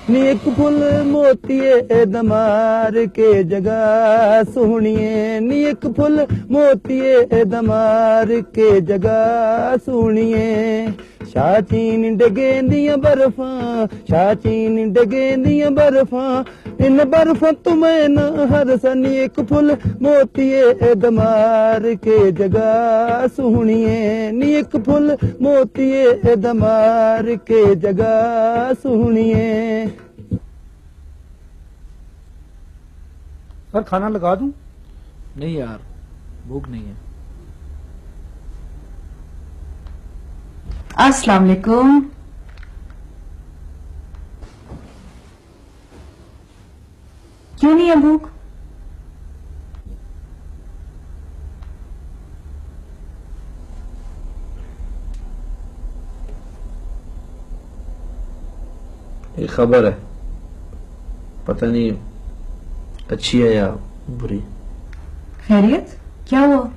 नी एक फुल मोतिये दमार के जगह सोहणिए, नी एक फुल मोतिये दमार के जगह सोहणिए। शाचीन डगेंदियां बर्फां, शाचीन डगेंदियां बर्फां, इन बर्फां तुम्हें न हर सनी। एक फुल मोतिये दमार के जगह सोहणिए, नी एक फुल मोतिये दमार के जगह सोहणिए। सर खाना लगा दूं? नहीं यार, भूख नहीं है। अस्सलाम वालेकुम। क्यों नहीं है भूख? एक खबर है, पता नहीं अच्छी है या बुरी। खैरियत? क्या हुआ?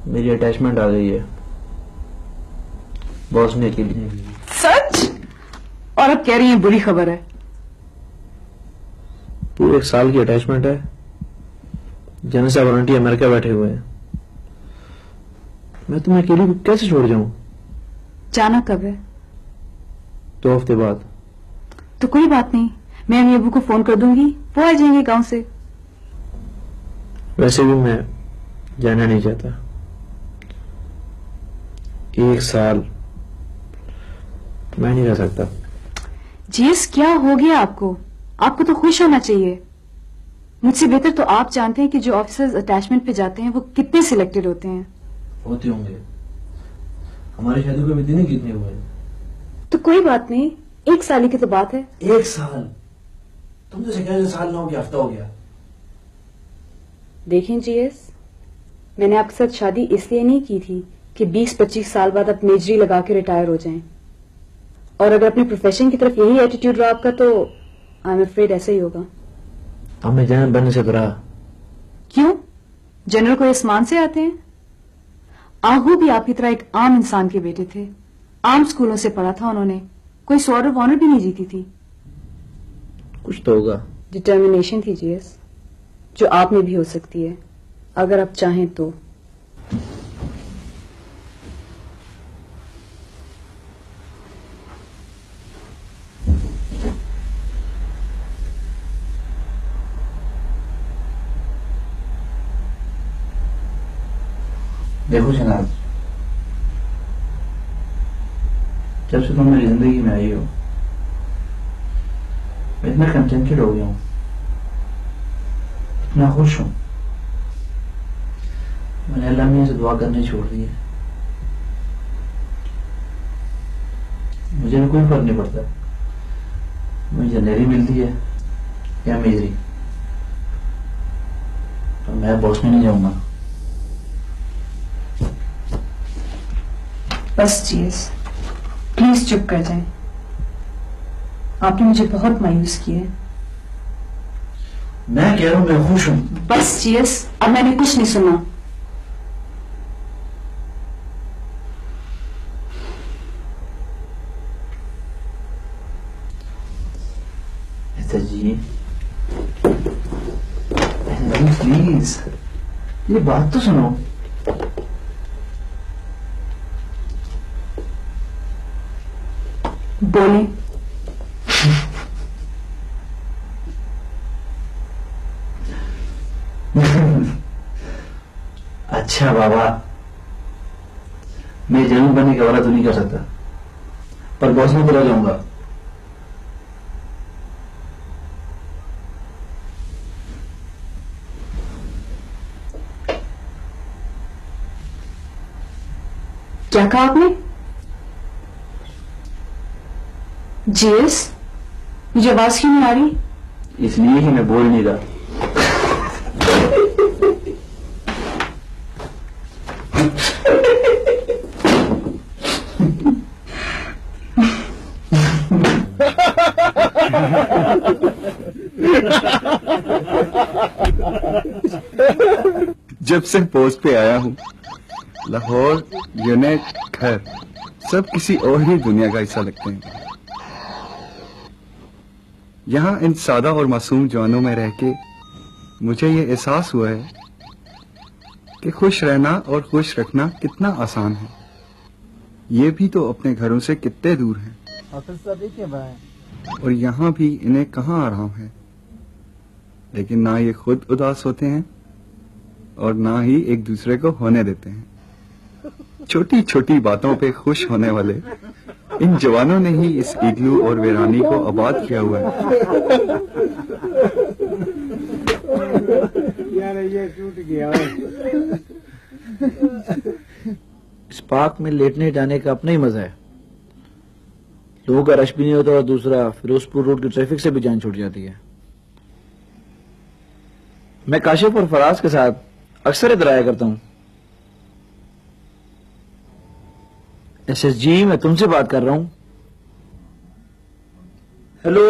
मेरी अटैचमेंट आ गई है बॉस ने के लिए। सच? और अब कह रही हैं बुरी खबर है? पूरे 1 साल की अटैचमेंट है। जेनिसा वारंटी अमेरिका बैठे हुए हैं। मैं तुम्हें अकेली को कैसे छोड़ जाऊं? जाना कब है? 2 हफ्ते बाद। तो कोई बात नहीं, मैं अम्मी अबू को फोन कर दूंगी, वो आ जाएंगे गांव से। वैसे भी मैं जाना नहीं चाहता। 1 साल मैं नहीं रह सकता। जीस, क्या हो गया आपको? आपको तो खुश होना चाहिए। मुझसे बेहतर तो आप जानते हैं कि जो ऑफिसर्स अटैचमेंट पे जाते हैं वो कितने सिलेक्टेड होते हैं। होते होंगे। हमारी शादी को दिन ही कितने हुए? तो कोई बात नहीं, 1 साल की तो बात है। 1 साल? तुम तो कह साल ना हो गया, हफ्ता हो गया। देखें जीएस, मैंने आपके साथ शादी इसलिए नहीं की थी कि 20-25 साल बाद आप मेजरी लगा के रिटायर हो जाएं। और अगर अपने प्रोफेशन की तरफ यही एटीट्यूड रहा आपका तो आई एम अफ्रेड ऐसा ही होगा। हमें जनरल बनने से डरा। क्यों? जनरल कोई आसमान से आते हैं? आहू भी आपकी तरह एक आम इंसान के बेटे थे। आम स्कूलों से पढ़ा था उन्होंने, कोई स्वॉर्ड ऑफ ऑनर भी नहीं जीती थी। कुछ तो होगा। डिटर्मिनेशन थी जीएस, जो आप में भी हो सकती है अगर आप चाहें तो। देखो जनाब, जब से तुम मेरी जिंदगी में आई हो मैं इतना कंटेंटेड हो गया हूं, इतना खुश हूं। मैंने अल्लाह मियां से दुआ करनी छोड़ दी है। मुझे कोई फर्क नहीं पड़ता मुझे जनेरी मिलती है या मेजरी, तो मैं बॉस में नहीं जाऊंगा। बस जीएस, प्लीज चुप कर जाएं। आपने मुझे बहुत मायूस किया है। मैं कह रहा हूं मैं खुश हूं। बस जीएस, अब मैंने कुछ नहीं सुना। जी प्लीज ये बात तो सुनो। बोले। अच्छा बाबा, मैं जनरल बनने का वादा तो नहीं कर सकता, पर बॉस में तो रह जाऊंगा। क्या कहा आपने? जीएस, मुझे आवाज क्यों नहीं आ रही? इसलिए ही मैं बोल नहीं रहा। जब से पोस्ट पे आया हूँ, लाहौर, यूनिट, घर सब किसी और ही दुनिया का हिस्सा लगते हैं। यहाँ इन सादा और मासूम जवानों में रह के मुझे ये एहसास हुआ है कि खुश रहना और खुश रखना कितना आसान है। ये भी तो अपने घरों से कितने दूर हैं और यहाँ भी इन्हें कहाँ आराम है। लेकिन ना ये खुद उदास होते हैं और ना ही एक दूसरे को होने देते हैं। छोटी छोटी बातों पे खुश होने वाले इन जवानों ने ही इस इग्लू और वीरानी को आबाद किया हुआ है। यार ये टूट गया। इस पार्क में लेटने जाने का अपना ही मजा है। लोगों का रश भी नहीं होता और दूसरा फिरोजपुर रोड की ट्रैफिक से भी जान छूट जाती है। मैं काशिफ और फराज के साथ अक्सर इधर आया करता हूं। SSG, मैं तुमसे बात कर रहा हूं। हेलो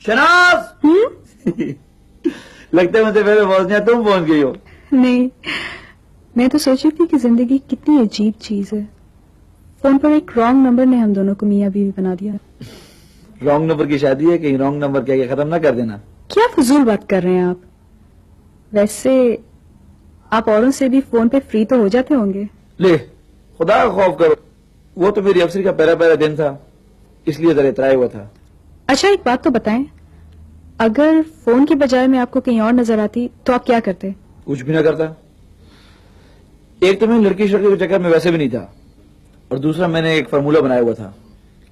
शनाज। लगता है मुझे पहले पहुंचना, तुम पहुंच गई हो। नहीं, मैं तो सोच रही थी कि जिंदगी कितनी अजीब चीज है। फोन पर एक रॉन्ग नंबर ने हम दोनों को मियां बीवी बना दिया। रॉन्ग नंबर की शादी है, कहीं रॉन्ग नंबर क्या खत्म ना कर देना। क्या फजूल बात कर रहे हैं आप? वैसे आप औरों से भी फोन पे फ्री तो हो जाते होंगे। ले, खुदा का खौफ करो, वो तो मेरी अफसरी का पहला दिन था, इसलिए जरा इतराया हुआ था। अच्छा, एक बात तो बताएं, अगर फोन की बजाय मैं आपको कहीं और नजर आती तो आप क्या करते? कुछ भी ना करता। एक तो मैं लड़की शड़की के चक्कर में वैसे भी नहीं था, और दूसरा मैंने एक फार्मूला बनाया हुआ था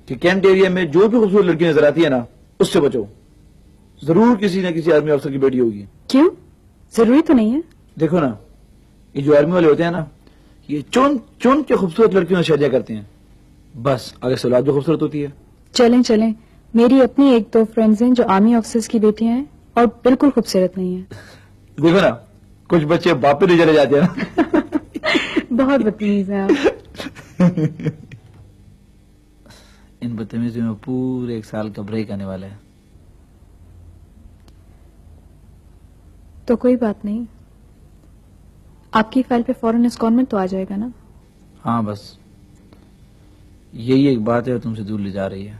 कि कैंट एरिया में जो भी खूबसूरत लड़की नजर आती है ना, उससे बचो। जरूर किसी न किसी आर्मी अफसर की बेटी होगी। क्यों? जरूरी तो नहीं है। देखो ना, ये जो आर्मी वाले होते हैं ना, ये चुन चुन के खूबसूरत लड़कियों से शादियां करते हैं। बस आगे से औलाद भी खूबसूरत होती है। चलें चलें, मेरी अपनी एक दो फ्रेंड्स हैं जो आर्मी ऑफिसर्स की बेटियां हैं और बिल्कुल खूबसूरत नहीं है। देखो ना, कुछ बच्चे बाप पे नहीं चले जाते हैं ना। बहुत बदतमीज है आप। इन बदतमीजी में पूरे 1 साल का ब्रेक आने वाला है। तो कोई बात नहीं, आपकी फाइल पे फौरन इस्कॉनमेंट तो आ जाएगा ना? हाँ, बस यही एक बात है तुमसे दूर ले जा रही है।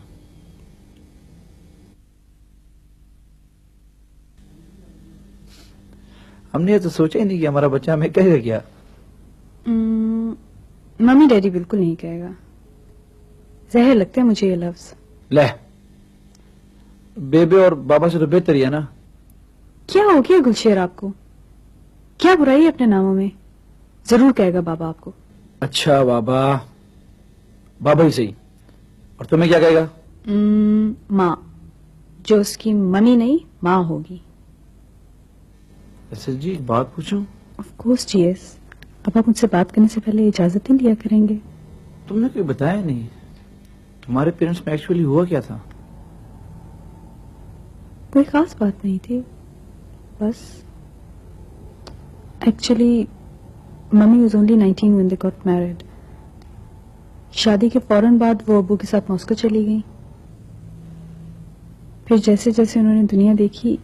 हमने ये तो सोचा ही नहीं कि हमारा बच्चा हमें कहेगा क्या। मम्मी डैडी बिल्कुल नहीं कहेगा। जहर लगते हैं मुझे ये लफ्ज। ले, बेबे और बाबा से तो बेहतर ही है ना। क्या हो गया गुलशेर आपको? क्या बुराई है अपने नामों में? जरूर कहेगा बाबा आपको। अच्छा, बाबा ही सही। और तुम्हें क्या कहेगा? माँ, जो उसकी मम्मी नहीं माँ होगी। SSG, एक बात पूछूं? Of course ji yes. अब आप मुझसे बात करने से पहले इजाजत ही लिया करेंगे। तुमने कोई बताया नहीं, तुम्हारे पेरेंट्स में एक्चुअली हुआ क्या था? कोई खास बात नहीं थी, बस actually mummy was only 19 when they got married. शादी के फौरन बाद वो अब्बू के साथ मॉस्को चली गई। फिर जैसे जैसे उन्होंने दुनिया देखी,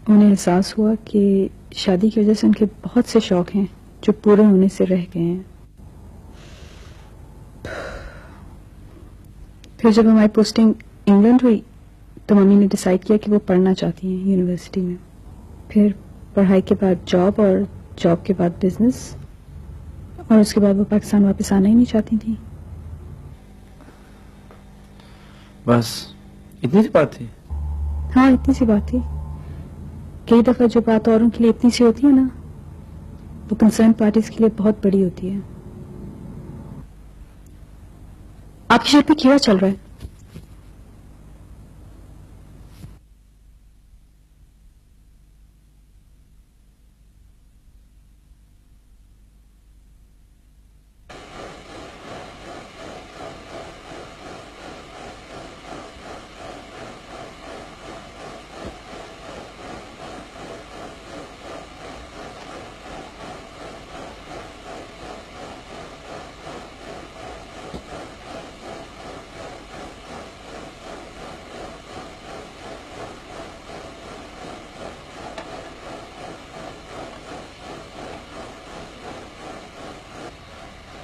उन्हें एहसास हुआ कि शादी की वजह से उनके बहुत से शौक हैं जो पूरे होने से रह गए हैं। फिर जब हमारी पोस्टिंग इंग्लैंड हुई तो मम्मी ने डिसाइड किया कि वो पढ़ना चाहती हैं यूनिवर्सिटी में। फिर पढ़ाई के बाद जॉब और जॉब के बाद बिजनेस, और उसके बाद वो पाकिस्तान वापस आना ही नहीं चाहती थी। बस इतनी सी बात थी? हाँ, इतनी सी बात थी। कई दफा जो बात औरों के लिए इतनी सी होती है ना, वो कंसर्न पार्टीज के लिए बहुत बड़ी होती है। आपकी शर्ट पे कीड़ा चल रहा है।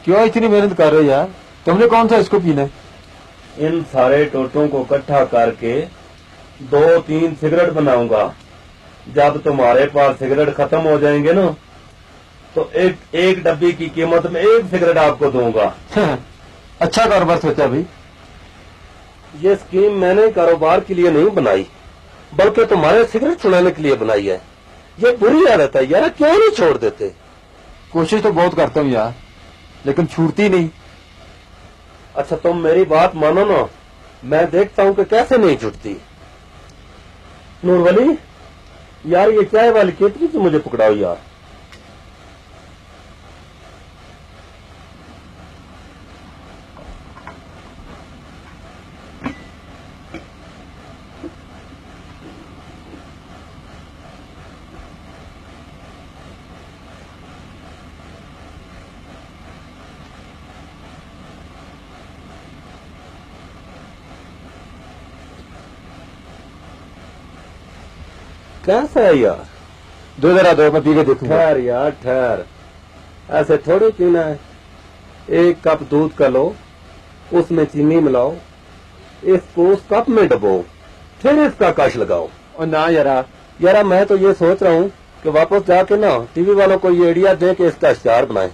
क्यों इतनी मेहनत कर रहे हो यार? तुमने कौन सा इसको पीना है? इन सारे टोटों को इकट्ठा करके 2-3 सिगरेट बनाऊंगा। जब तुम्हारे पास सिगरेट खत्म हो जाएंगे ना तो एक डब्बी की कीमत में 1 सिगरेट आपको दूंगा। अच्छा कारोबार सोचा भाई। ये स्कीम मैंने कारोबार के लिए नहीं बनाई बल्कि तुम्हारे सिगरेट छुड़ाने के लिए बनाई है। ये बुरी आदत है यार, क्यों नहीं छोड़ देते? कोशिश तो बहुत करता हूँ यार, लेकिन छूटती नहीं। अच्छा तुम मेरी बात मानो ना, मैं देखता हूँ कि कैसे नहीं छूटती। नूरवली यार, ये चाय वाली केतली से मुझे पकड़ाओ यार। कैसा है यार? दो जरा दो, मैं पी के देखूंगा। ठहर यार ठहर, ऐसे थोड़ी पीना है। 1 कप दूध का लो, उसमें चीनी मिलाओ, इसको उस कप में डबो, फिर इसका कश लगाओ। और ना यारा, मैं तो ये सोच रहा हूँ कि वापस जाके ना टीवी वालों को ये आइडिया दे के इसका इश्तेहार बनाए।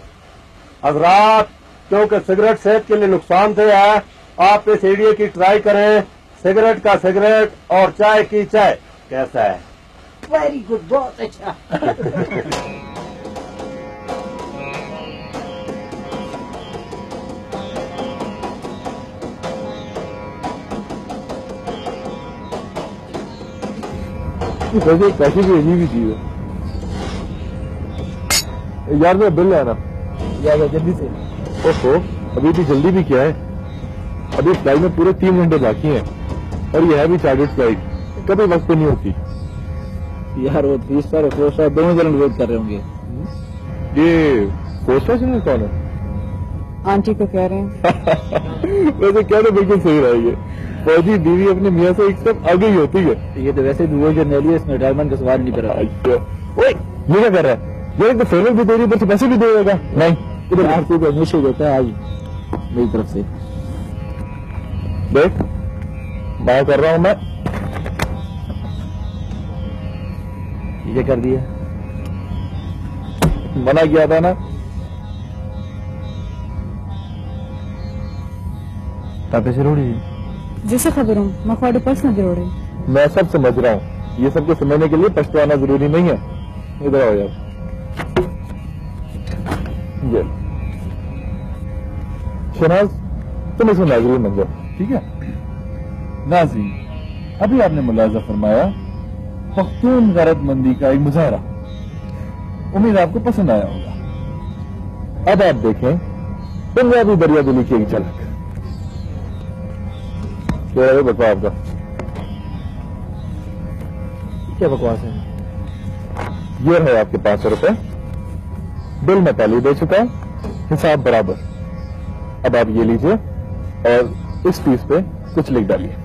हजरात, क्योंकि सिगरेट सेहत के लिए नुकसानदेह है, आप इस आइडिया की ट्राई करें। सिगरेट का सिगरेट और चाय की चाय। कैसा है? वेरी गुड, बहुत अच्छा। वैसे पैसे की अजीब ही चीज है यार। मेरा बिल आना यार जल्दी से। ओहो, अभी भी जल्दी भी क्या है, अभी फ्लाइट में पूरे 3 घंटे बाकी हैं और ये है भी चार्टर्ड फ्लाइट, कभी वक्त पे नहीं होती यार। वो 3 स्टार और 4 स्टार दोनों जन वेट कर रहे होंगे। ये 4 स्टार चैनल कौन है? आंटी को कह रहे हैं। वैसे क्या तो बिल्कुल सही रहेगी, फौजी बीवी अपने मियाँ से एक स्टेप आगे ही होती है। ये तो वैसे भी वो जर्नली है, इसमें रिटायरमेंट का सवाल नहीं कर रहा। ओए, ये क्या कर रहा है? ये एक तो फेवरेट भी दे रही है, पैसे भी देगा। नहीं, इधर आपको तो हमेशा देता है आज मेरी तरफ से। देख, मैं कर रहा हूं। मैं ये कर दिया, मना किया था ना। पैसे रोड़ी जिसे खबर हूँ मैं थोड़े पर्सनल जरूर है। मैं सब समझ रहा हूँ, ये सबको समझने के लिए पछताना जरूरी नहीं है। इधर आओ यार, ये शहनाज, तुम इसमें नाज़रीन बन जाओ, ठीक है? नाज़रीन, अभी आपने मुलाजा फरमाया पख्तून गैरतमंदी का एक मुजाहरा, उम्मीद आपको पसंद आया होगा। अब आप देखें पंजाबी दरिया दिली की एक झलक। क्या है बकवास आपका? क्या बकवास है? ये है आपके 500 रुपए, बिल मैं पहले दे चुका हूं, हिसाब बराबर। अब आप ये लीजिए और इस पीस पे कुछ लिख डालिए।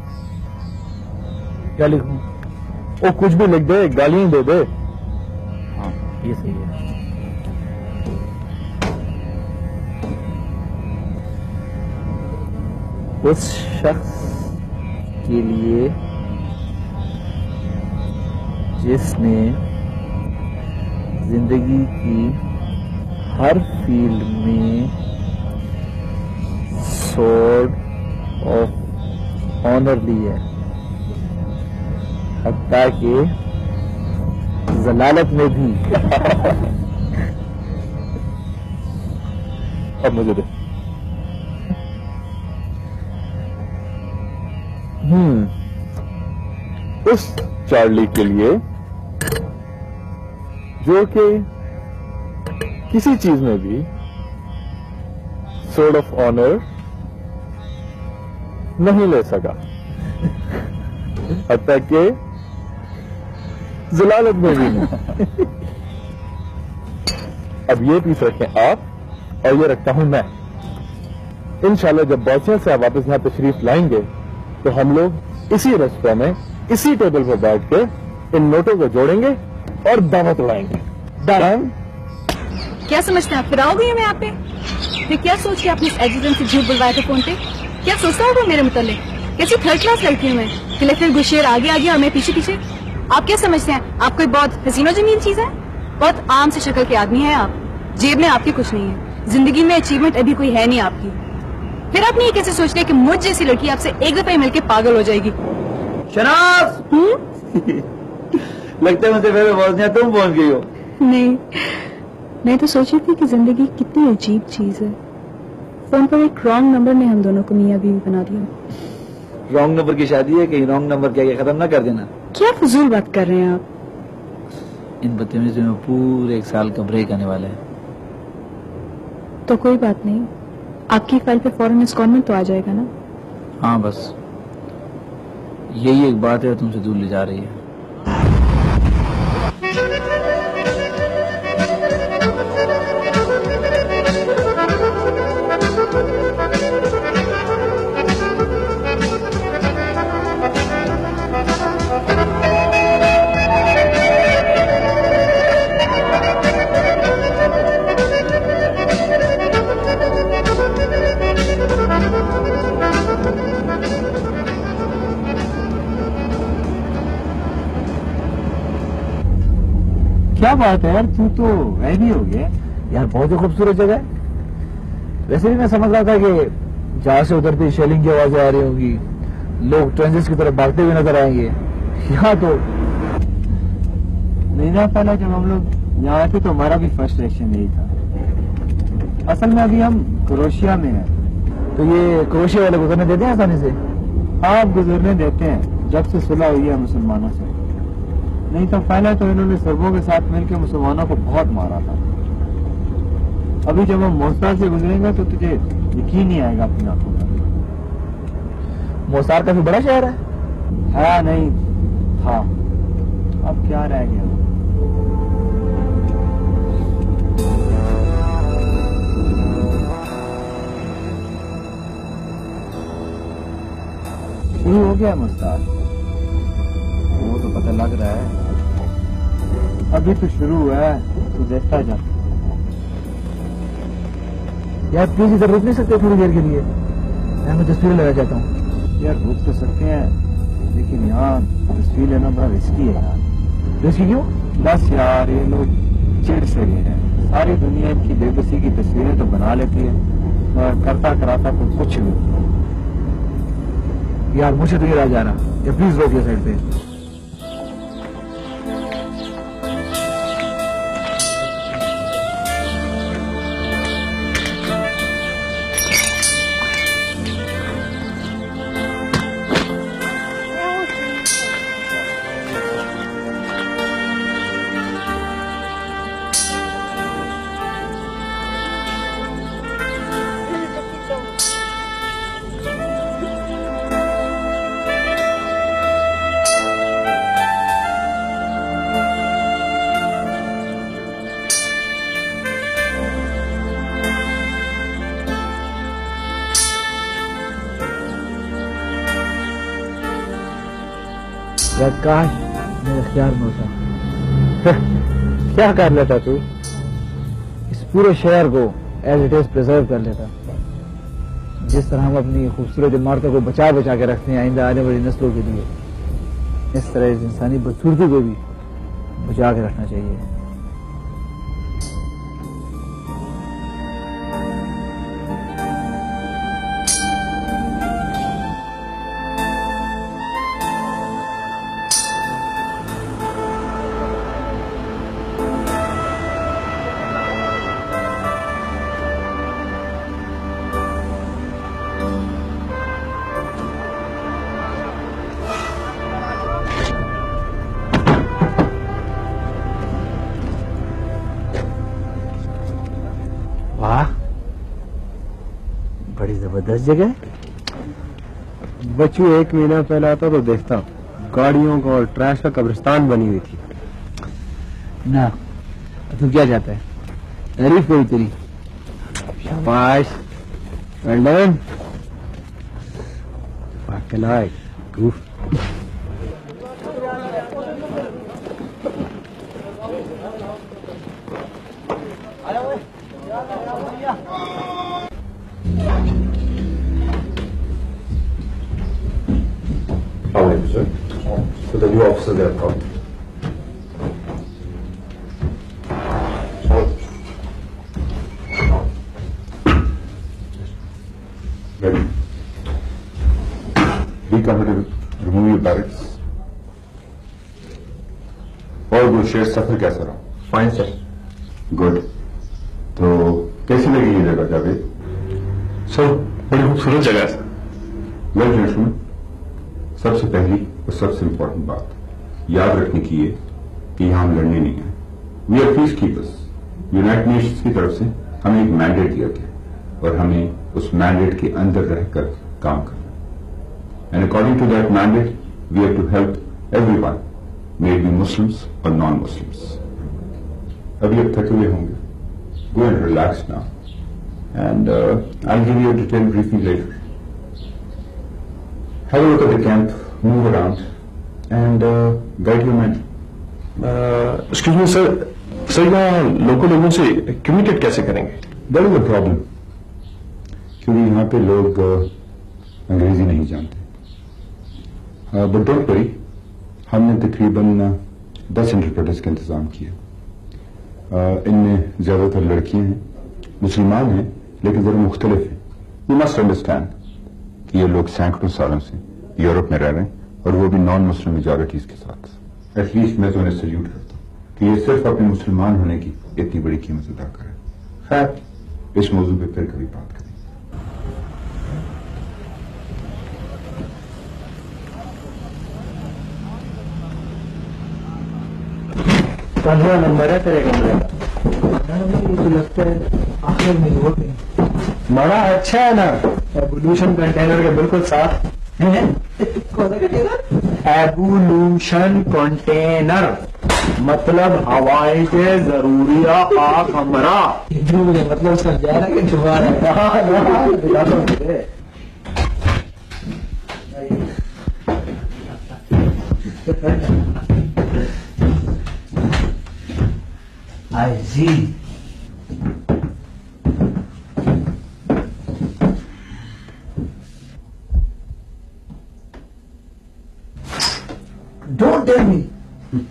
क्या लिखूं? वो कुछ भी लिख दे, गालियां दे दे। हाँ, ये सही है। उस शख्स के लिए जिसने जिंदगी की हर फील्ड में स्वॉर्ड ऑफ ऑनर ली है, हत्ता के जलालत में भी। अब मुझे दे। उस चार्ली के लिए जो कि किसी चीज में भी स्वॉर्ड ऑफ ऑनर नहीं ले सका, हत्ता के जलालत में भी नहीं। अब ये पीस रखें आप और ये रखता हूं मैं। इंशाल्लाह जब बॉसिया से आप वापस यहां तशरीफ लाएंगे तो हम लोग इसी रेस्टोरेंट में इसी टेबल पर बैठ के इन नोटों को जोड़ेंगे और दावत उड़ाएंगे। डन? क्या समझते हैं आप? फिर आओगे मैं यहाँ पे? फिर क्या सोच के आपने इस एजेंट से झूठ बुलवाया था फोन पे? क्या सोचता होगा मेरे मुतालिक? कैसी थर्ड क्लास लड़की हूँ मैं? कि लेफ्टिनेंट गुशेर आगे आगे और मैं पीछे पीछे? आप क्या समझते हैं आप कोई बहुत हसीनो जमील चीज है? बहुत आम से शक्ल के आदमी है आप, जेब में आपके कुछ नहीं है, जिंदगी में अचीवमेंट अभी कोई है नहीं आपकी। फिर आपने ये कैसे सोच लिया कि मुझ जैसी लड़की आपसे एक दफा ही मिलके पागल हो जाएगी? शनाज लगता है मुझसे पहले पहुंचने तुम पहुंच गई हो। नहीं, मैं तो सोची थी कि जिंदगी कितनी अजीब चीज है। फोन पर एक रॉन्ग नंबर ने हम दोनों को मियां बीवी बना दिया। रॉन्ग नंबर की शादी है, कहीं रॉन्ग नंबर क्या खत्म ना कर देना। क्या फजूल बात कर रहे हैं आप? इन बदतमीजी में पूरे 1 साल का ब्रेक आने वाला है। तो कोई बात नहीं, आपकी फाइल पे फौरन इंस्टॉलमेंट तो आ जाएगा ना? हाँ, बस यही एक बात है तुमसे दूर ले जा रही है। क्या बात है यार, तू तो गायब ही हो गया। यार बहुत ही खूबसूरत जगह है। वैसे भी मैं समझ रहा था कि जहां से उतरती शेलिंग की आवाजें आ रही होंगी, लोग ट्रेंजेस की तरफ भागते हुए नजर आएंगे। यहाँ तो महीना पहले जब हम लोग यहाँ आए थे तो हमारा भी फर्स्ट रिएक्शन यही था। असल में अभी हम क्रोएशिया में हैं। तो ये क्रोएशिया वाले गुजरने देते हैं आसानी से? हाँ, गुजरने देते हैं जब से सुलह हुई है मुसलमानों से। नहीं तो पहले तो इन्होंने सर्बों के साथ मिलकर मुसलमानों को बहुत मारा था। अभी जब हम मोसार से गुजरेंगे तो तुझे यकीन नहीं आएगा अपनी आंखों पर। मोसार काफी बड़ा शहर है? नहीं था, अब क्या रह गया। शुरू हो गया मुस्तार? वो तो पता लग रहा है। अभी तो शुरू हुआ है, तो देखता जा। यार प्लीज इधर रुक नहीं सकते थोड़ी देर के लिए? मैं तस्वीर लेना चाहता हूँ। यार रुक तो सकते हैं, लेकिन यहाँ तस्वीर लेना बड़ा रिस्की है यार। रिस्की क्यों? बस यार ये लोग चिढ़ से गए हैं। सारी दुनिया की बेबसी की तस्वीरें तो बना लेती है, और करता कराता तो कुछ नहीं। यार मुझे तो ये राज आ रहा। या प्लीज रोक ये साइड पे। यार काश मेरे इख्तियार में होता। क्या कर लेता तू? इस पूरे शहर को एज इट इज प्रिजर्व कर लेता। जिस तरह हम अपनी खूबसूरत इमारतों को बचा बचा के रखते हैं आइंदा आने वाली नस्लों के लिए, इस तरह इस इंसानी बदसूरती को भी बचा के रखना चाहिए। वाह, बड़ी जबरदस्त जगह है। बच्चू 1 महीना पहले आता तो देखता, गाड़ियों का और ट्रैश का कब्रिस्तान बनी हुई थी। ना तू क्या चाहता है? तारीफ करी तेरी। शाबाश, well done. Fucking right, goof. Always. sir. So the new officer they have come. Ready. Be comfortable. Remove your barracks. और गुलशेर सफर कैसा रहा? Fine sir. गुड. तो कैसी लगी ये जगह जावेद? सर बड़ी खूबसूरत जगह है. वेल जेंटलमैन, सबसे पहली और सबसे इंपॉर्टेंट बात याद रखने की है कि यहां हम लड़ने नहीं है. We are peacekeepers. United Nations की तरफ से हमें एक मैंडेट दिया गया और हमें उस मैंडेट के अंदर रहकर काम करना. And according to that mandate we have to help everyone, maybe Muslims और नॉन मुस्लिम्स. अभी अब थके हुए होंगे. Go and relax now and I will give you a detail briefing later. Have a look at the camp, move around, and guide your men. Excuse me, sir. Sir यहाँ local लोगों से communicate कैसे करेंगे? That is the problem. क्योंकि यहाँ पे लोग अंग्रेजी नहीं जानते. But don't worry, हमने तकरीबन 10 इंटरप्रेटर्स का इंतजाम किया. इनमें ज्यादातर लड़कियां हैं, मुसलमान हैं, लेकिन जरा मुख्तलिफ हैं. You must understand कि ये लोग सैकड़ों सालों से यूरोप में रह रहे हैं और वो भी नॉन मुस्लिम मेजॉरिटीज के साथ. एटलीस्ट मैं तो उन्हें सल्यूट करता हूँ कि ये सिर्फ अपने मुसलमान होने की इतनी बड़ी कीमत अदा करें. खैर इस मौजू पे फिर कभी बात करें. 15 नंबर है तेरे कमरे का. मुझे लगता है आखिर में वो बड़ा अच्छा है ना. एवोल्यूशन कंटेनर के बिल्कुल साथ है. कौन सा कंटेनर? एवोल्यूशन कंटेनर मतलब हवाई के जरूरिया का कमरा. जो मुझे मतलब समझ आ रहा है कि जुबान है. I see. Don't tell me.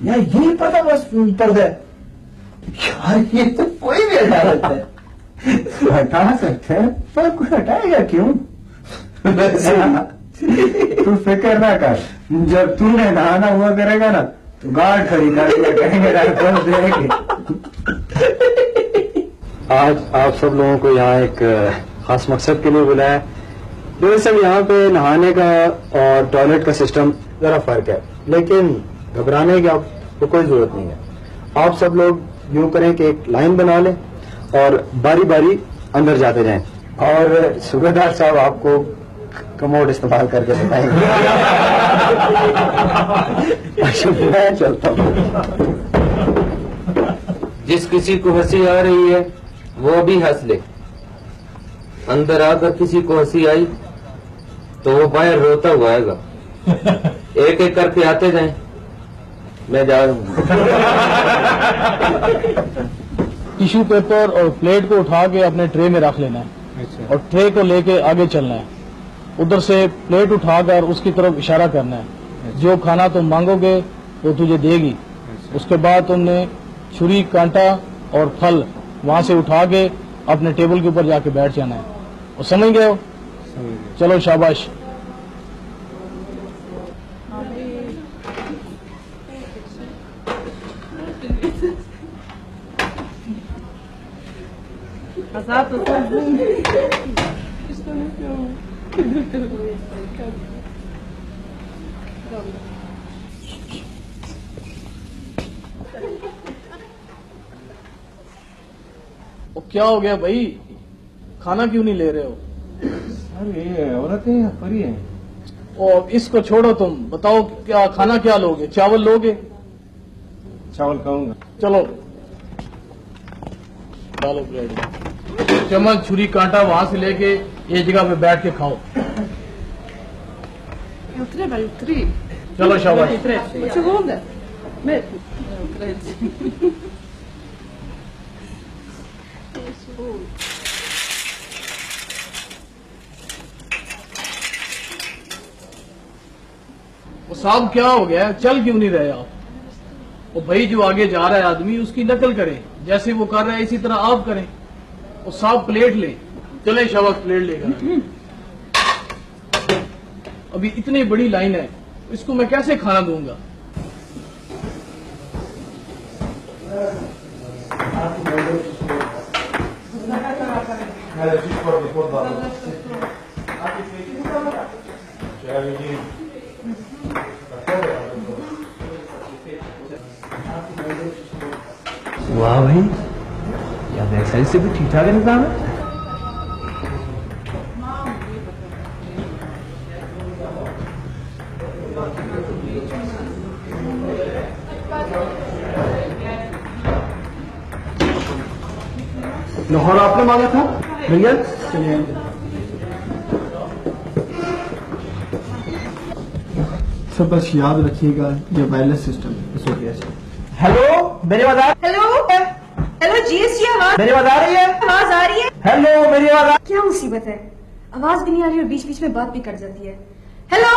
यार यही पता बस पड़ गया. यार ये तो कोई भी हटा सकता है. हटा सकते हैं पर कोई हटाएगा क्यों? तू फिक्र ना कर. जब तूने नहाना हुआ करेगा ना तो गार्ड खड़ी कर दिया करेंगे. आज आप सब लोगों को यहाँ एक खास मकसद के लिए बुलाया है. दरअसल यहाँ पे नहाने का और टॉयलेट का सिस्टम जरा फर्क है, लेकिन घबराने की आपको कोई जरूरत नहीं है. आप सब लोग यूं करें कि एक लाइन बना लें और बारी बारी अंदर जाते जाएं और सूबेदार साहब आपको कमोड इस्तेमाल करके बताएंगे. मैं चलता हूँ. जिस किसी को हंसी आ रही है वो भी हंस ले. अंदर आकर किसी को हंसी आई तो वो बाहर रोता हुआ आएगा. एक एक करके आते जाएं. मैं जा रहा हूँ. टिश्यू पेपर और प्लेट को उठा के अपने ट्रे में रख लेना है और ट्रे को लेके आगे चलना है. उधर से प्लेट उठाकर उसकी तरफ इशारा करना है. जो खाना तुम मांगोगे वो तुझे देगी. उसके बाद तुमने छुरी, कांटा और फल वहां से उठा के अपने टेबल के ऊपर जाके बैठ जाना है. और समझ गए हो? चलो शाबाश. वो क्या हो गया भाई? खाना क्यों नहीं ले रहे हो? सर ये औरतें या परी हैं? और इसको छोड़ो, तुम बताओ क्या खाना क्या लोगे? चावल लोगे? चावल खाऊंगा. चलो डालो प्लेट में. चम्मच, छुरी, कांटा वहां से लेके ये जगह पे बैठ के खाओ. चलो शाबाश. वो साहब क्या हो गया, चल क्यों नहीं रहे आप? वो भाई जो आगे जा रहा है आदमी उसकी नकल करे, जैसे वो कर रहा है इसी तरह आप करें। वो साहब प्लेट ले, चले शाबाश प्लेट लेकर। अभी इतनी बड़ी लाइन है, इसको मैं कैसे खाना दूंगा? वाह भाई, या बैक साइड से भी ठीक ठाक है निजाम है। लाहौर आपने मांगा था भैया? चलिए सब बस याद रखिएगा ये वायरलेस सिस्टम है। हेलो मेरी आवाज आ हेलो हेलो जीएसटी आवाज मेरी आवाज आ रही है? आवाज आ रही है? हेलो मेरी आवाज क्या मुसीबत है, आवाज भी नहीं आ रही और बीच बीच में बात भी कट जाती है। हेलो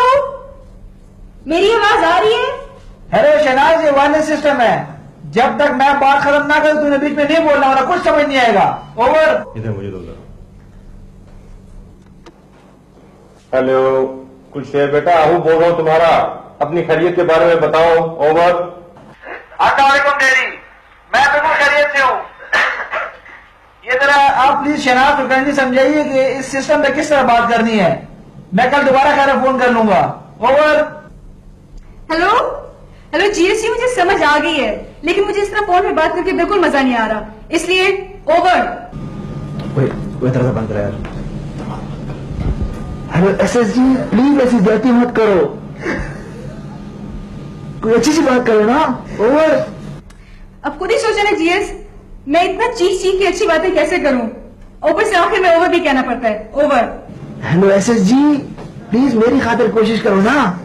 मेरी आवाज आ रही है? हेलो शहनाज, ये वायरलेस सिस्टम है, जब तक मैं बात खत्म ना करूं तूने बीच में नहीं बोलना वरना कुछ समझ नहीं आएगा। ओवर। इधर मुझे दो जरा। हेलो कुछ शेर बेटा, आहू बोल रहा हूँ तुम्हारा, अपनी खैरियत के बारे में बताओ। ओवर। अस्सलामुअलैकुम डैडी, मैं बिल्कुल खैरियत से हूँ। ये जरा आप प्लीज शहनाज कुलकर्णी समझाइए कि इस सिस्टम पे किस तरह बात करनी है। मैं कल दोबारा खैर फोन कर लूंगा। ओवर। हेलो हेलो जीएसटी, मुझे समझ आ गई है, लेकिन मुझे इस तरह फोन में बात करके बिल्कुल मजा नहीं आ रहा, इसलिए ओवर। वो तरह से बंद करा यार। हेलो एसएसजी, प्लीज ऐसी जाती मत करो, कोई अच्छी सी बात करो ना। ओवर। अब खुद ही सोचा ना जीएस, मैं इतना चीख चीख के अच्छी बातें कैसे करूं, ऊपर से आखिर में ओवर भी कहना पड़ता है। ओवर। हेलो एसएसजी, प्लीज मेरी खातिर कोशिश करो ना,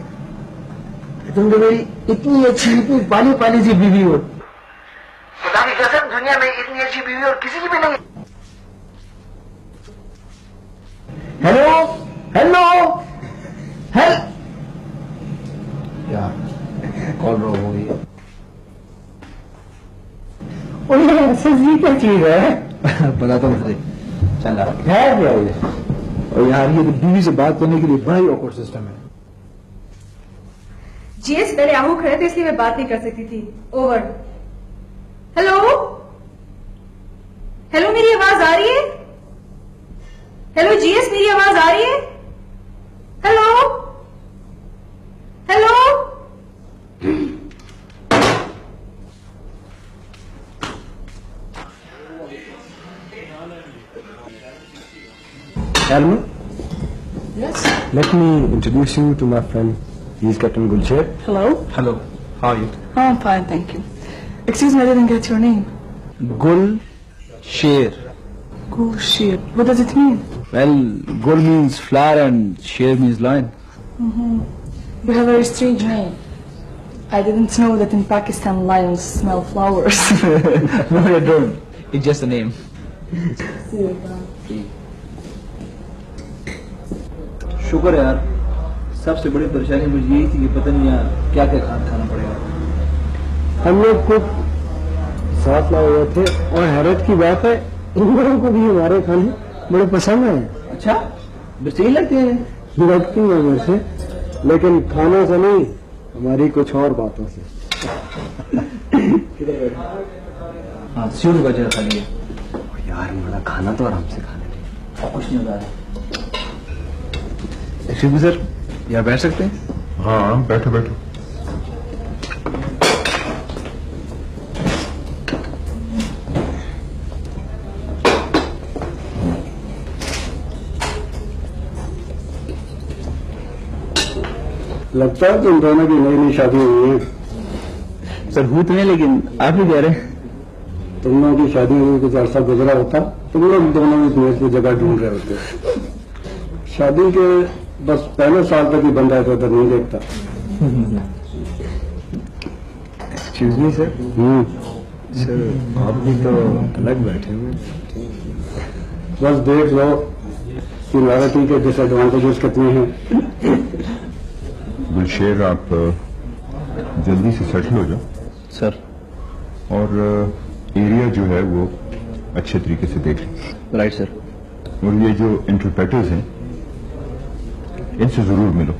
तुम तो मेरी इतनी अच्छी इतनी पाली पाली सी बीवी हो, खुदा की कसम दुनिया में इतनी अच्छी बीवी और किसी की भी नहीं। हेलो हेलो हेल यार कॉल ड्रॉप हो गई है। एसएसजी क्या चीज है? पता तो मुझे चल रहा है और यार ये बीवी से बात करने के लिए बड़ा ही ऑकवर्ड सिस्टम है। जीएस पहले आहू खड़े थे इसलिए मैं बात नहीं कर सकती थी। ओवर। हेलो हेलो मेरी आवाज आ रही है? हेलो जीएस मेरी आवाज आ रही है? Hello hello Hello, yes let me introduce you to my friend. He is Captain Gulsher. Hello. Hello. How are you? Oh, I'm fine, thank you. Excuse me, I didn't get your name. Gulsher. Gulsher. What does it mean? Well, gul means flower and sher means lion. You have a very strange name. I didn't know that in Pakistan lions smell flowers. No, you don't. It's just a name. शुक्र यार, सबसे बड़ी परेशानी मुझे यही थी कि पता नहीं यार क्या क्या खाना पड़ेगा। हम लोग कुछ साथ लाए हुए थे और हैरत की बात है इन लोगों को भी हमारे खाने बड़े पसंद है। अच्छा, मिर्ची ही लगती है? लगती है मेरे से, लेकिन खाना से नहीं, हमारी कुछ और बातों से। हाँ, सिर का जरा खाली है यार मेरा खाना तो आराम से खाने दे। कुछ नहीं होता है। एक्सक्यूज मी सर, यहाँ बैठ सकते हैं? हाँ बैठो बैठो। लगता है तुम दोनों की नई नई शादी हुई है। सर हूँ तो नहीं, लेकिन आप ही कह रहे हैं। तुम लोगों की शादी हुई कुछ अर्सा गुजरा होता, तुम लोग दोनों इस मेज पे जगह ढूंढ रहे होते। शादी के बस पहले साल तक ही बंदा इधर उधर नहीं देखता। Excuse me sir. सर आप भी तो अलग बैठे हुए। बस देख लो कि लड़की के डिसएडवांटेजेस कितने हैं। गुलशेर, आप जल्दी से सेटल हो जाओ सर। और एरिया जो है वो अच्छे तरीके से देख लें। Right sir. और ये जो इंटरप्रेटर्स हैं इनसे जरूर मिलो,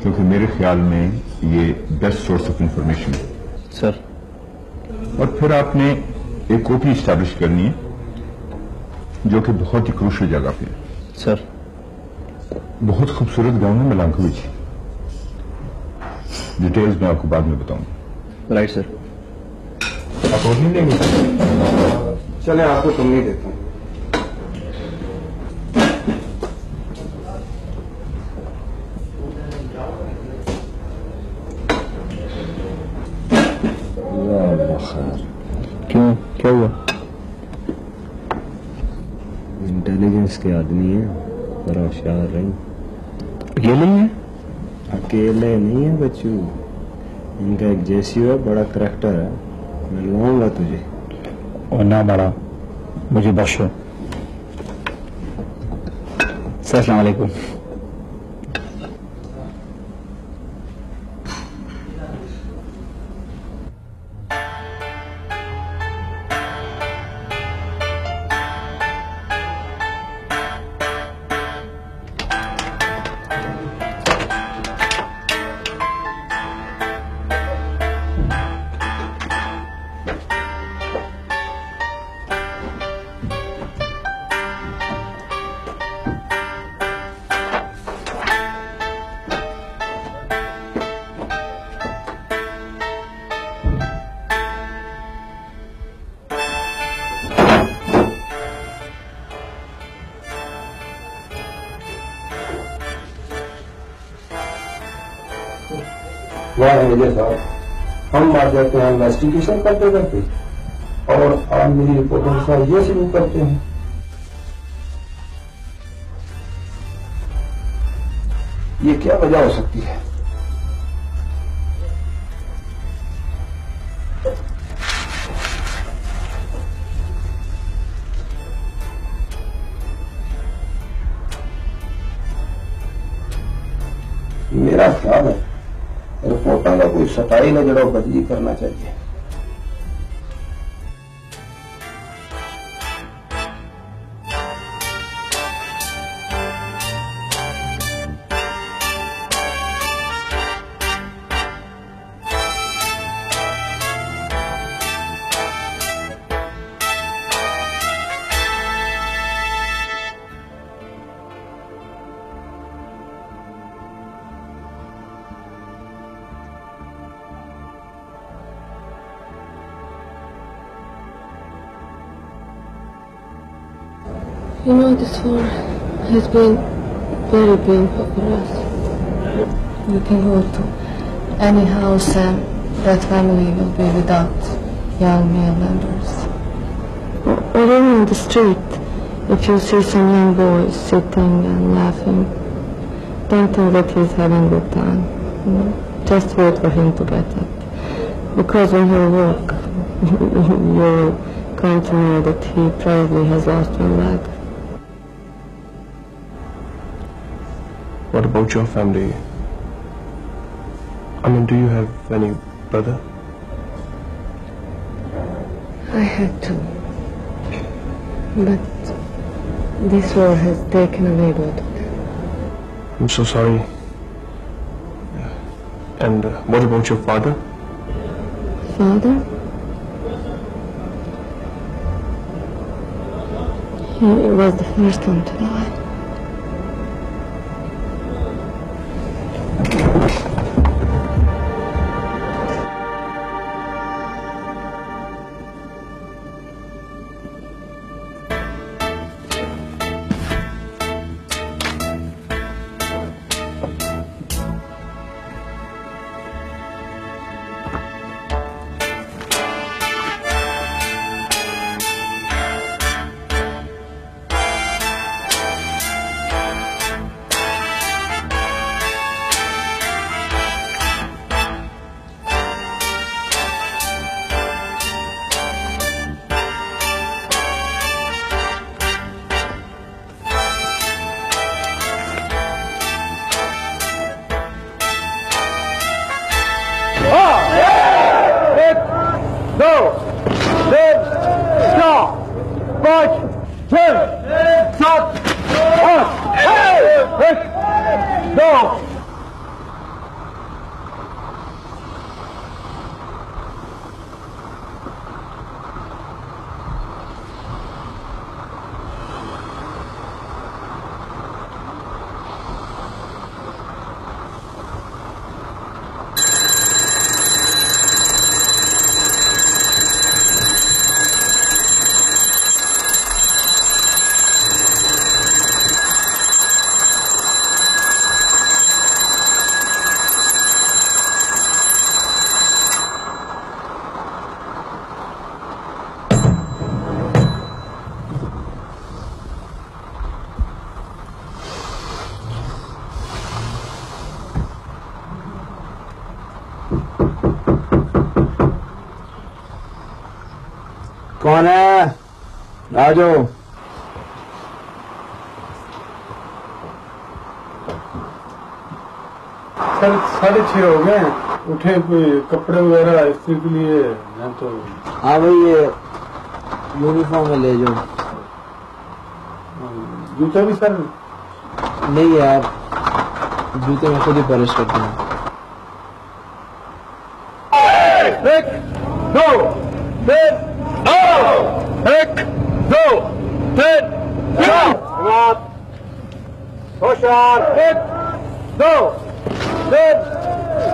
क्योंकि मेरे ख्याल में ये बेस्ट सोर्स ऑफ इंफॉर्मेशन है सर। और फिर आपने एक ओपी स्टैब्लिश करनी है जो कि बहुत ही क्रूशियल जगह पे है सर। बहुत खूबसूरत गांव है मलांकोविच। डिटेल्स मैं आपको बाद में बताऊंगा। Right sir. आप और नहीं लेंगे? चले आपको तुम नहीं देता हूं। क्यों, क्या हुआ? इंटेलिजेंस के आदमी है, बड़ा होशियार रही। अकेले ही है? अकेले नहीं है बच्चू, इनका एक जेसीओ है, बड़ा करैक्टर है, मिलवाऊंगा तुझे। और ना बड़ा, मुझे बख्शो। अस्सलाम वालेकुम। वाह मेजर साहब, हम मार जाते हैं इन्वेस्टिगेशन करते करते और आप मेरी रिपोर्टों के साथ ये शुरू करते हैं। ये क्या वजह हो सकती है? मेरा ख्याल है रिपोर्टों का कोई सताई नजरों बदली करना चाहिए। You know, this war has been very painful for us. You can go to any house and that family will be without young male members. Or even in the street, if you see some young boy sitting and laughing, don't think that he's having a good time. You know, just wait for him to get up. Because when he'll walk, you're going to know that he probably has lost one leg. What about your family? I mean, do you have any brother? I had to. But this war has taken away both of them. I'm so sorry. And what about your father? Father? He was the first one to die. 6 7 8 1 2 कौन है? आ जाओ। Sir 6:30 हो गए, उठे कोई कपड़े वगैरह इस्त्री के लिए। मैं तो हाँ भाई, ये यूनिफॉर्म में ले जाओ। जूते भी सर? नहीं यार, जूते मैं खुद ही पॉलिश करता हूँ। 1 2 3 1 2 3 4 होशियार 1 2 3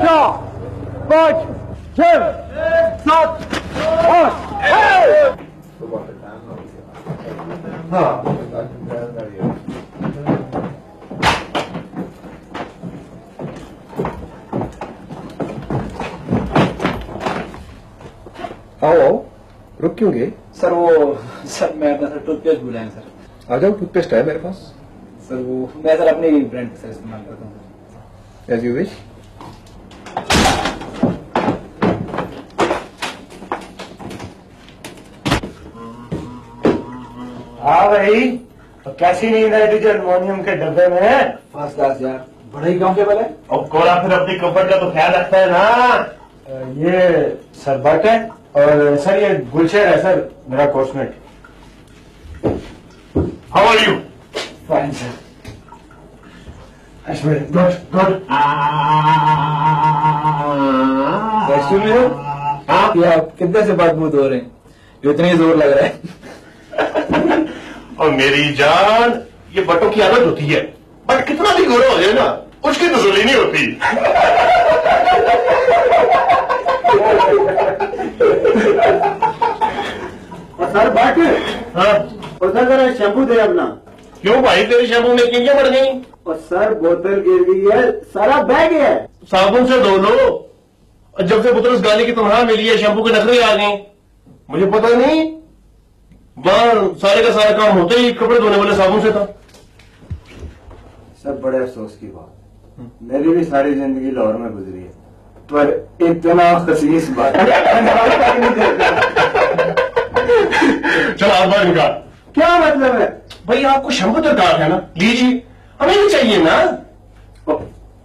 4 5 6 7 8 आओ, रुक क्यों गए? सर मैं अपना सर टूथपेस्ट भूलाएं सर। आ जाओ, टूथपेस्ट है मेरे पास। सर मैं सर अपनी ब्रांड का सर इस्तेमाल करता हूँ। As you wish. हाँ भाई, तो कैसी नींद है तुझे अल्मोनियम के डब्बे में? फर्स्ट क्लास यार, बड़ा ही कंफर्टेबल है। और कोला फिर अपनी कंफर्ट का तो ख्याल रखता है ना। ये सर बट है और सर ये गुलशेर है सर, मेरा coursemate. How are you? Fine sir. Good good. आप कितने से बात बूत हो रहे हैं, इतनी जोर लग रहा है। और मेरी जान, ये बटों की आदत होती है, बट कितना भी गोरा हो जाए ना, उसकी तसल्ली नहीं होती। और सर बट, हाँ, और सर जरा शैम्पू दे अपना। क्यों भाई, तेरे शैम्पू में कीड़ियां पड़ गई? और सर बोतल गिर गई है, सारा बह गया है। साबुन से धो लो। और जब से पुत्र उस गाली की तुम्हारा मिली है, शैम्पू के नखरे आ गए। मुझे पता नहीं, वहां सारे का सारा काम होते ही कपड़े धोने वाले साबुन से था। सब बड़े अफसोस की बात, मेरी भी सारी जिंदगी लाहौर में गुजरी है, पर इतना खसीस बात चलो हाथ बाहर निकाल। क्या मतलब है? भाई आपको शैम्पू दरकार है ना, लीजिए, हमें भी चाहिए ना।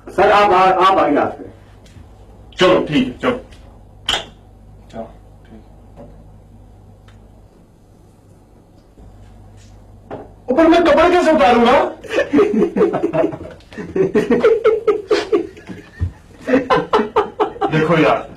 सर आप आगे हाथ करें। चलो ठीक है, चलो चलो ऊपर मैं कपड़े कैसे उतारूंगा? देखो यार,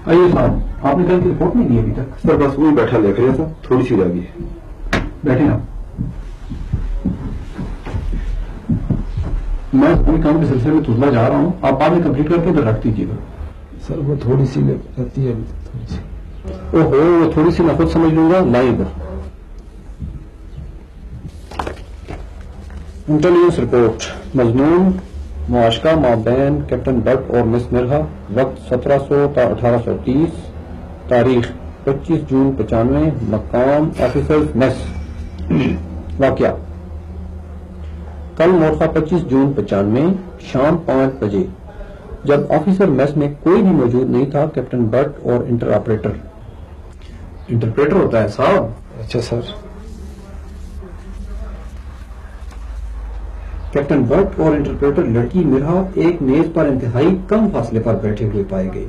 आइए साहब, आपने कल की रिपोर्ट नहीं दी अभी तक? सर बस वही बैठा देख रहा था, थोड़ी सी रह गई है। बैठे ना, मैं अपने काम के सिलसिले में तुलना जा रहा हूँ, आप बाद में कंप्लीट करके इधर रख दीजिएगा। सर वो थोड़ी सी रहती है अभी तक, थोड़ी सी। ओहो, थोड़ी सी मैं खुद समझ लूंगा, ना इधर। Intelligence report. मजनून मुआशका माबैन कैप्टन बट और मिस मिर्हा, वक्त 1700 ता 1830, तारीख 25 जून 95, मकाम ऑफिसर्स मेस। वाकया कल मोरखा 25 जून 95 शाम 5 बजे, जब ऑफिसर मेस में कोई भी मौजूद नहीं था, कैप्टन बट और इंटरप्रेटर होता है साहब। अच्छा सर। कैप्टन बट और इंटरप्रेटर लड़की मिर्हा एक मेज पर इंतहाई कम फासले पर बैठे हुए पाए गए।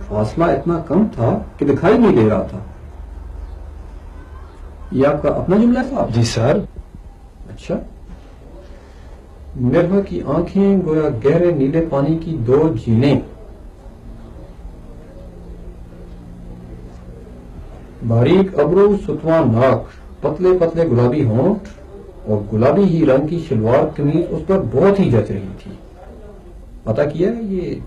फासला इतना कम था कि दिखाई नहीं दे रहा था। ये आपका अपना जुमला है साहब? जी सर। अच्छा। मिर्हा की आंखें गोया गहरे नीले पानी की दो झीलें, बारीक अबरू, सुतवा नाक, पतले पतले गुलाबी होंठ और गुलाबी ही रंग की शलवार कमीज उस पर बहुत ही जच रही थी। पता किया ये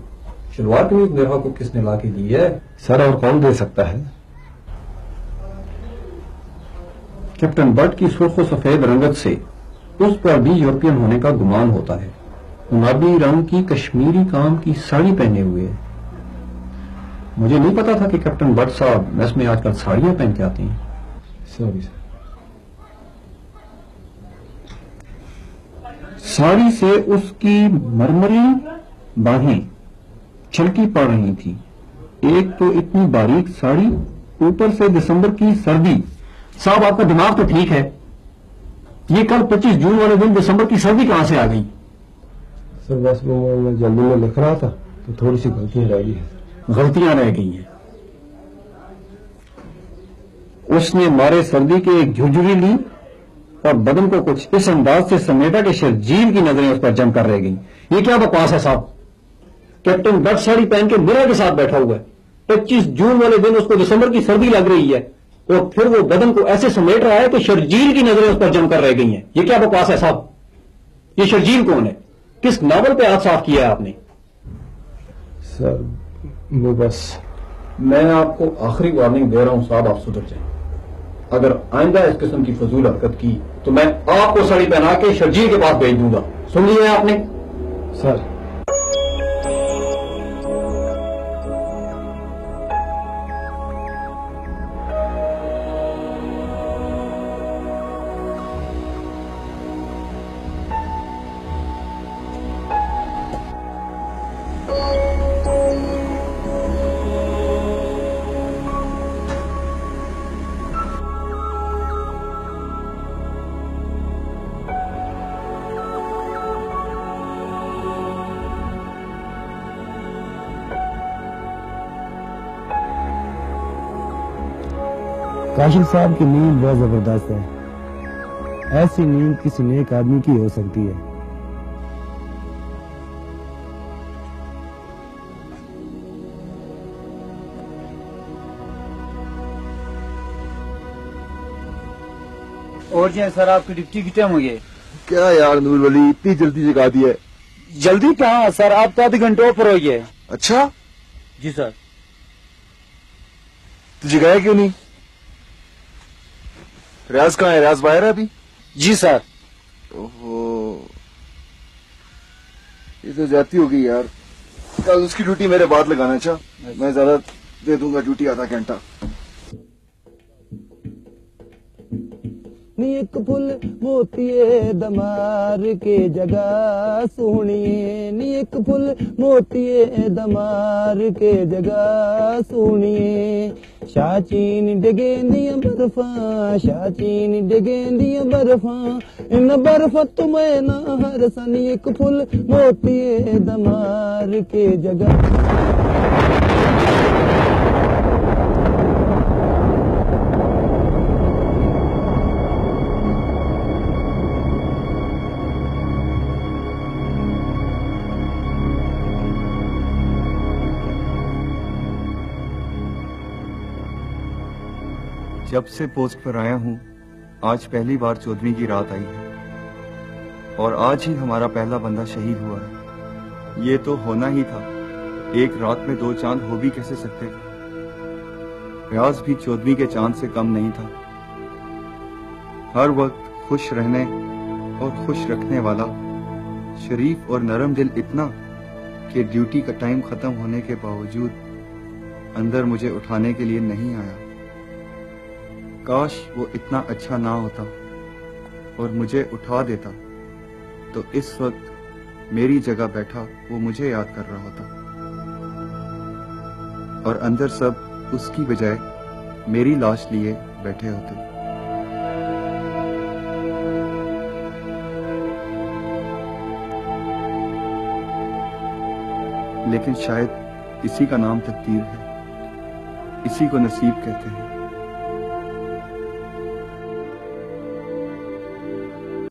शलवार कमीज मिर्हा को किसने ला के दी है? सर और कौन दे सकता है? कैप्टन बट की सुर्ख सफेद रंगत से उस पर भी यूरोपियन होने का गुमान होता है। गुलाबी रंग की कश्मीरी काम की साड़ी पहने हुए है। मुझे नहीं पता था कि कैप्टन बट साहब मेस में आजकल साड़ियां पहन के आते हैं। Sorry sir. साड़ी से उसकी मरमरी बाहें छलकी पड़ रही थी। एक तो इतनी बारीक साड़ी, ऊपर से दिसंबर की सर्दी। साहब आपका दिमाग तो ठीक है, ये कल 25 जून वाले दिन दिसंबर की सर्दी कहां से आ गई? सर बस वो मैं जल्दी में लिख रहा था तो थोड़ी सी गलतियां रह गई है। गलतियां रह गई हैं। उसने मारे सर्दी के एक झुरझुरी ली और बदन को कुछ इस अंदाज से समेटा कि शर्जील की नजरें उस पर जमकर रह गईं। ये क्या बकवास है साहब? कैप्टन बट साड़ी पहन के मिर्हा के साथ बैठा हुआ है। 25 जून वाले दिन उसको दिसंबर की सर्दी लग रही है और फिर वो बदन को ऐसे समेट रहा है कि शर्जील की नजरें उस पर जमकर रह गई हैं। ये क्या बकवास है साहब? ये शर्जील कौन है? किस नावल पे हाथ साफ किया है आपने? सर वो बस मैं आपको आखिरी वार्निंग दे रहा हूं साहब, आप सुधर जाएं। अगर आइंदा इस किस्म की फजूल हरकत की तो मैं आपको साड़ी पहना के शर्जील के पास भेज दूंगा। सुन लिया आपने? सर। काशिफ साहब की नींद बहुत जबरदस्त है। ऐसी नींद किसी नेक आदमी की हो सकती है। और जी सर आपकी ड्यूटी की टाइम हो गई। क्या यार नूर वली इतनी जल्दी जगा दी है? जल्दी कहाँ सर, आप तो आधे घंटे ऊपर हो गए। अच्छा जी सर। तू जगाया क्यों नहीं? रियाज कहाँ है? रियाज बाहर है अभी? जी सर। ओहो ये तो जाती होगी यार। कल उसकी ड्यूटी मेरे बाद लगाना। अच्छा मैं ज्यादा दे दूंगा ड्यूटी, आधा घंटा। नी एक फुल मोतिए दमार के जगह सोहणिए, नी एक फुल मोतिए दमार के जगह सोहणिए। शाचीन डिगेंदियां बर्फा, शाचीन डिगेंदियां बर्फा, इन बर्फ तुम्हें ना हर सनी। एक फुल मोतिए दमार के जगह। जब से पोस्ट पर आया हूं, आज पहली बार 14वीं की रात आई है और आज ही हमारा पहला बंदा शहीद हुआ है। ये तो होना ही था। एक रात में 2 चांद हो भी कैसे सकते थे? रियाज भी 14वीं के चांद से कम नहीं था। हर वक्त खुश रहने और खुश रखने वाला, शरीफ और नरम दिल इतना कि ड्यूटी का टाइम खत्म होने के बावजूद अंदर मुझे उठाने के लिए नहीं आया। काश वो इतना अच्छा ना होता और मुझे उठा देता तो इस वक्त मेरी जगह बैठा वो मुझे याद कर रहा होता, और अंदर सब उसकी बजाय मेरी लाश लिए बैठे होते। लेकिन शायद इसी का नाम तकदीर है, इसी को नसीब कहते हैं।